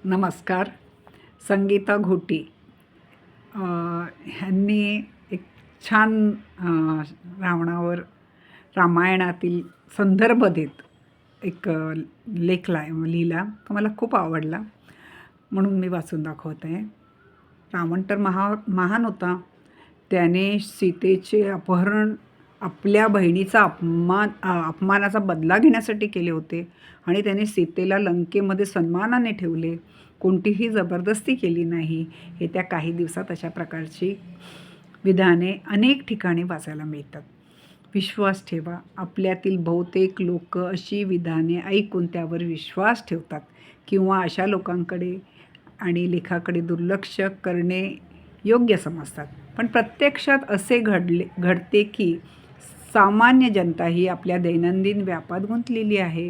नमस्कार. संगीता घोटी ह्यांनी एक छान रावणावर रामायणातील संदर्भ देत एक लेख लिहिला. तो मला खूप आवडला म्हणून मी वाचून दाखवत आहे. रावण तर महान होता. त्याने सीतेचे अपहरण आपल्या बहिणीचा अपमानाचा बदला घेण्यासाठी केले होते आणि त्याने सीतेला लंकेमध्ये सन्मानाने ठेवले. कोणतीही जबरदस्ती केली नाही. येत्या काही दिवसात अशा प्रकारची विधाने अनेक ठिकाणी वाचायला मिळतात. विश्वास ठेवा. आपल्यातील बहुतेक लोक अशी विधाने ऐकून त्यावर विश्वास ठेवतात किंवा अशा लोकांकडे आणि लेखाकडे दुर्लक्ष करणे योग्य समजतात. पण प्रत्यक्षात असे घडते की सामान्य जनता ही आपल्या दैनंदिन व्यापात गुंतलेली आहे.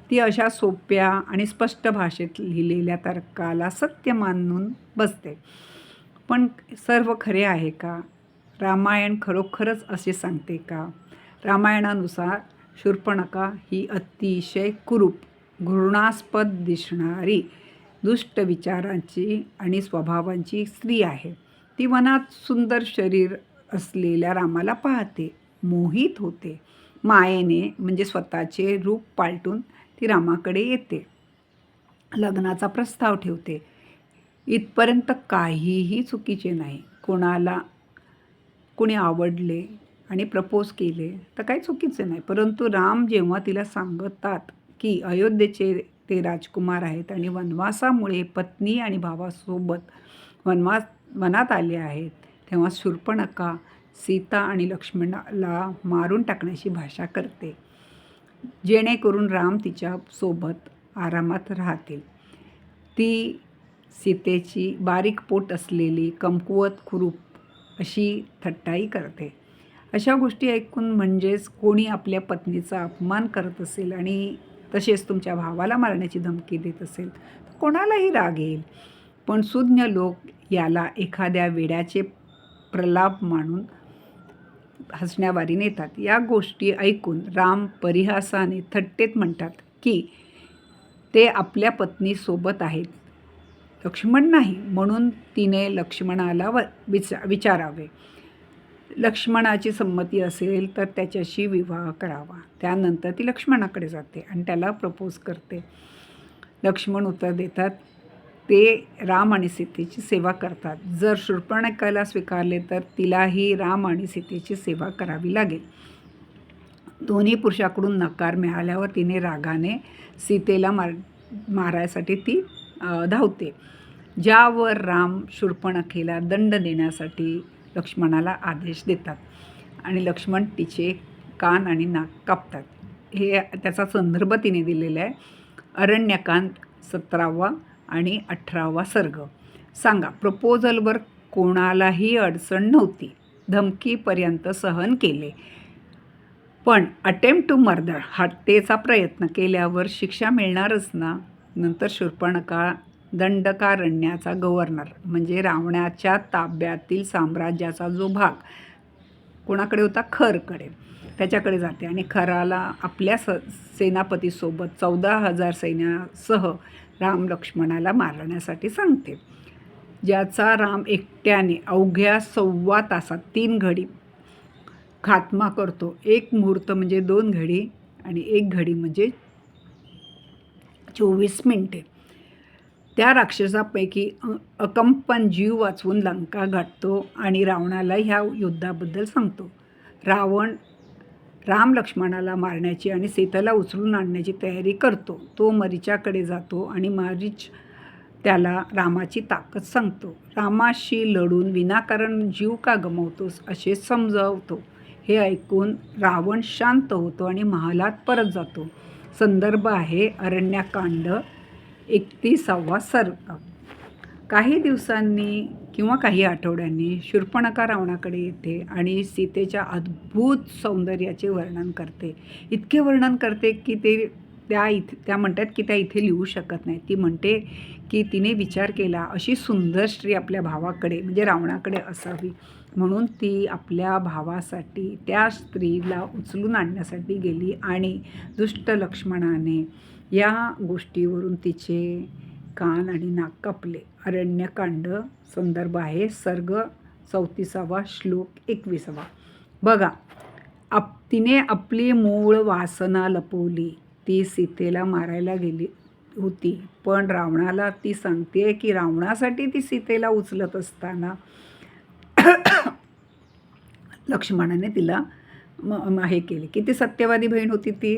ती अशा सोप्या आणि स्पष्ट भाषेत लिहिलेल्या तर्काला सत्य मानून बसते. पण सर्व खरे आहे का? रामायण खरोखरच असे सांगते का? रामायणानुसार शूर्पणखा ही अतिशय कुरूप, घृणास्पद दिसणारी, दुष्ट विचारांची आणि स्वभावांची स्त्री आहे. ती वनात सुंदर शरीर असलेल्या रामाला पाहते, मोहित होते. मायेने म्हणजे स्वतःचे रूप पालटून ती रामाकडे येते, लग्नाचा प्रस्ताव ठेवते. इथपर्यंत काहीही चुकीचे नाही. कोणी आवडले आणि प्रपोज केले तर काही चुकीचे नाही. परंतु राम जेव्हा तिला सांगतात की अयोध्येचे ते राजकुमार आहेत आणि वनवासामुळे पत्नी आणि भावासोबत वनात आले आहेत, तेव्हा शूर्पणखा सीता आणि लक्ष्मणाला मारून टाकण्याची भाषा करते, जेणेकरून राम तिच्यासोबत आरामात राहतील. ती सीतेची बारीक पोट असलेली कमकुवत कुरूप अशी थट्टाई करते. अशा गोष्टी ऐकून म्हणजेच कोणी आपल्या पत्नीचा अपमान करत असेल आणि तसेच तुमच्या भावाला मारण्याची धमकी देत असेल तर कोणालाही राग येईल. पण सुज्ञ लोक याला एखाद्या वेड्याचे प्रलाप मानून हसण्यावारी नेतात. या गोष्टी ऐकून राम परिहासाने थट्टेत म्हणतात की ते आपल्या पत्नीसोबत आहेत, लक्ष्मण नाही, म्हणून तिने लक्ष्मणाला विचारावे. लक्ष्मणाची संमती असेल तर त्याच्याशी विवाह करावा. त्यानंतर ती लक्ष्मणाकडे जाते आणि त्याला प्रपोज करते. लक्ष्मण उत्तर देतात. ते राम आणि सीतेची सेवा करतात. जर शूर्पणखेला स्वीकारले तर तिलाही राम आणि सीतेची सेवा करावी लागेल. दोन्ही पुरुषाकडून नकार मिळाल्यावर तिने रागाने सीतेला मारायसाठी ती धावते, ज्यावर राम शूर्पणखेला दंड देण्यासाठी लक्ष्मणाला आदेश देतात आणि लक्ष्मण तिचे कान आणि नाक कापतात. हे त्याचा संदर्भ तिने दिलेला आहे. अरण्यकांड 17 आणि 18 सर्ग. सांगा, प्रपोजलवर कोणालाही अडचण नव्हती. धमकीपर्यंत सहन केले, पण अटेम्प्ट टू मर्डर, हत्येचा प्रयत्न केल्यावर शिक्षा मिळणारच ना. नंतर शूर्पणखा दंडकारण्याचा गव्हर्नर म्हणजे रावणाच्या ताब्यातील साम्राज्याचा जो भाग कोणाकडे होता, खरकडे, त्याच्याकडे जाते आणि खराला आपल्या सेनापतीसोबत 14,000 सैन्यासह राम लक्ष्मणाला मारण्यासाठी सांगते, ज्याचा राम एकट्याने अवघ्या 1.25 तासात 3 घडी खात्मा करतो. 1 मुहूर्त म्हणजे 2 घडी आणि 1 घडी म्हणजे 24 मिनिटे. त्या राक्षसापैकी अकंपन जीव वाचवून लंका गाठतो आणि रावणाला ह्या युद्धाबद्दल सांगतो. राम लक्ष्मणाला मारण्याची आणि सीतेला उचलून आणण्याची तयारी करतो. तो मरीचाकडे जातो आणि मारीच त्याला रामाची ताकद सांगतो. रामाशी लढून विनाकारण जीव का गमावतोस असे समजावतो. हे ऐकून रावण शांत होतो आणि महालात परत जातो. संदर्भ आहे अरण्यकांड 31 सर्ग. काही दिवसांनी किंवा काही आठवड्यांनी शूर्पणखा रावणाकडे येते आणि सीतेच्या अद्भुत सौंदर्याचे वर्णन करते. इतके वर्णन करते की त्या म्हणतात की त्या इथे लिहू शकत नाही. ती म्हणते की तिने विचार केला अशी सुंदर स्त्री आपल्या भावाकडे म्हणजे रावणाकडे असावी, म्हणून ती आपल्या भावासाठी त्या स्त्रीला उचलून आणण्यासाठी गेली आणि दुष्ट लक्ष्मणाने या गोष्टीवरून तिचे कान आणि नाक कापले. अरण्यकांड संदर्भ आहे सर्ग 34 श्लोक 21. बघा, तिने आपली मूळ वासना लपवली. ती सीतेला मारायला गेली होती, पण रावणाला ती सांगते की रावणासाठी ती सीतेला उचलत असताना लक्ष्मणाने तिला हे केले. किती सत्यवादी बहीण होती ती.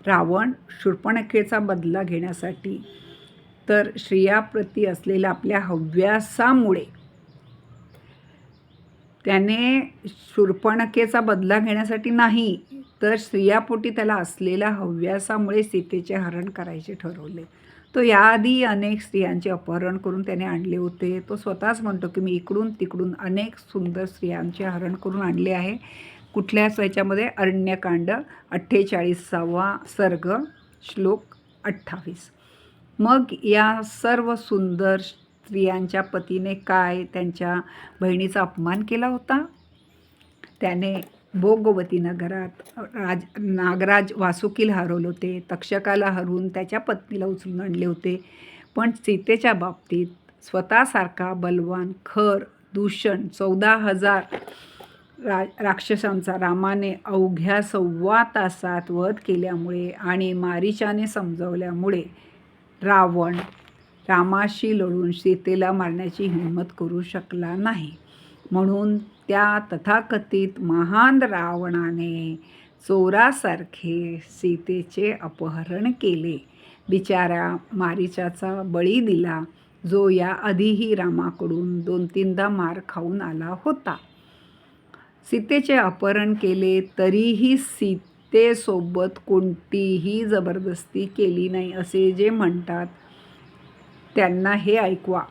रावण शूर्पणखेचा बदला घेण्यासाठी, तर स्त्रियाप्रती असलेल्या आपल्या हव्यासामुळे, त्याने शूर्पणखेचा बदला घेण्यासाठी नाही, तर स्त्रियापोटी त्याला असलेल्या हव्यासामुळे सीतेचे हरण करायचे ठरवले. तो याआधी अनेक स्त्रियांचे अपहरण करून त्याने आणले होते. तो स्वतःच म्हणतो की मी इकडून तिकडून अनेक सुंदर स्त्रियांचे हरण करून आणले आहे. कुठल्याच ह्याच्यामध्ये अरण्यकांड 48 सर्ग श्लोक 28. मग या सर्व सुंदर स्त्रियांच्या पतीने काय त्यांच्या बहिणीचा अपमान केला होता? त्याने भोगवती नगरात नागराज वासुकीला हरवले होते, तक्षकाला हरवून त्याच्या पत्नीला उचलून आणले होते. पण सीतेच्या बाबतीत स्वतःसारखा बलवान खर दूषण 14,000 राक्षसांचा रामाने अवघ्या 1.25 तासात वध केल्यामुळे आणि मारीचाने समजावल्यामुळे रावण रामाशी लढून सीतेला मारण्याची हिंमत करू शकला नाही. म्हणून त्या तथाकथित महान रावणाने चोरासारखे सीतेचे अपहरण केले. बिचारा मारीचाचा बळी दिला, जो याआधीही रामाकडून 2-3दा मार खाऊन आला होता. सीतेचे अपहरण केले तरीही सीतेसोबत कोणतीही जबरदस्ती केली नाही असे जे म्हणतात त्यांना हे ऐकवा.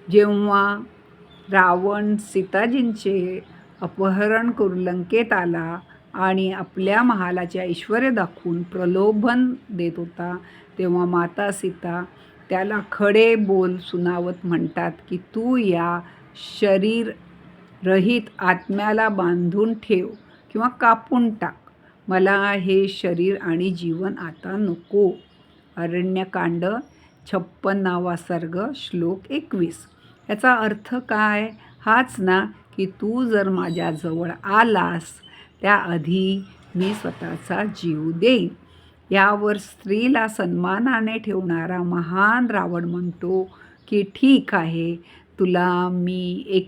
जेव्हा रावण सीताजींचे अपहरण करून लंकेत आला आणि आपल्या महालाचे ऐश्वर्य दाखवून प्रलोभन देत होता, तेव्हा माता सीता त्याला खडे बोल सुनावत म्हणतात की तू या शरीररहित आत्म्याला बांधून ठेव किंवा कापून टाक. मला हे शरीर आणि जीवन आता नको. अरण्यकांड 56 सर्ग श्लोक 21. याचा अर्थ काय? हाच ना की तू जर माझ्याजवळ आलास त्याआधी मी स्वतःचा जीव देईन. यावर स्त्रीला सन्मानाने ठेवणारा महान रावण म्हणतो की ठीक आहे, तुला मी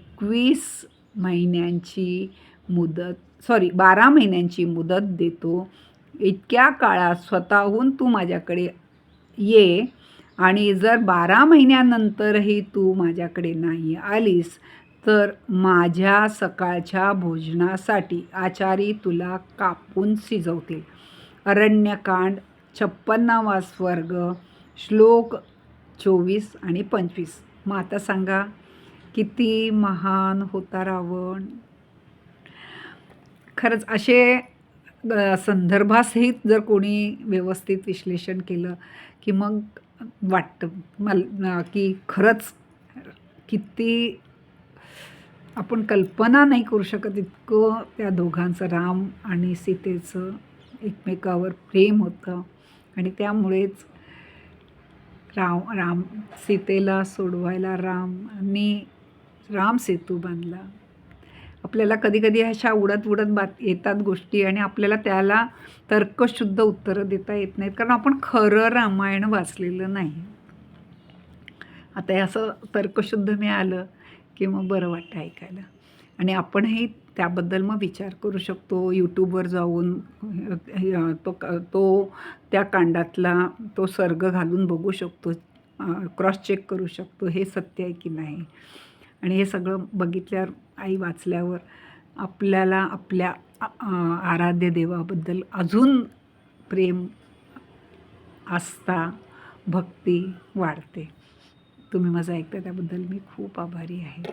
12 महिन्यांची मुदत देतो. इतक्या काळात स्वतःहून तू माझ्याकडे ये आणि जर 12 महिन्यानंतरही तू माझ्याकडे नाही आलीस तर माझ्या सकाळच्या भोजनासाठी आचारी तुला कापून शिजवतील. अरण्यकांड 56 सर्ग श्लोक 24 आणि 25. मग आता सांगा, किती महान होता रावण. खरंच असे संदर्भासहित जर कोणी व्यवस्थित विश्लेषण केलं की मग वाटतं मला की खरंच किती आपण कल्पना नाही करू शकत इतकं त्या दोघांचं, राम आणि सीतेचं एकमेकावर प्रेम होतं. आणि त्यामुळेच राम सीतेला सोडवायला रामांनी राम सेतू बांधला. आपल्याला कधी कधी अशा उडत येतात गोष्टी आणि आपल्याला त्याला तर्कशुद्ध उत्तरं देता येत नाहीत, कारण आपण खरं रामायण वाचलेलं नाही. आता हे असं तर्कशुद्ध मिळालं की मग बरं वाटतं ऐकायला. आणि आपणही त्याबद्दल मग विचार करू शकतो. यूट्यूबवर जाऊन तो त्या कांडातला तो सर्ग घालून बघू शकतो, क्रॉस चेक करू शकतो हे सत्य आहे की नाही. आणि हे सगळं बघितल्यावर, आई वाचल्यावर आपल्याला आपल्या आराध्य देवाबद्दल अजून प्रेम, आस्था, भक्ती वाढते. तुम्ही माझं ऐकता त्याबद्दल मी खूप आभारी आहे.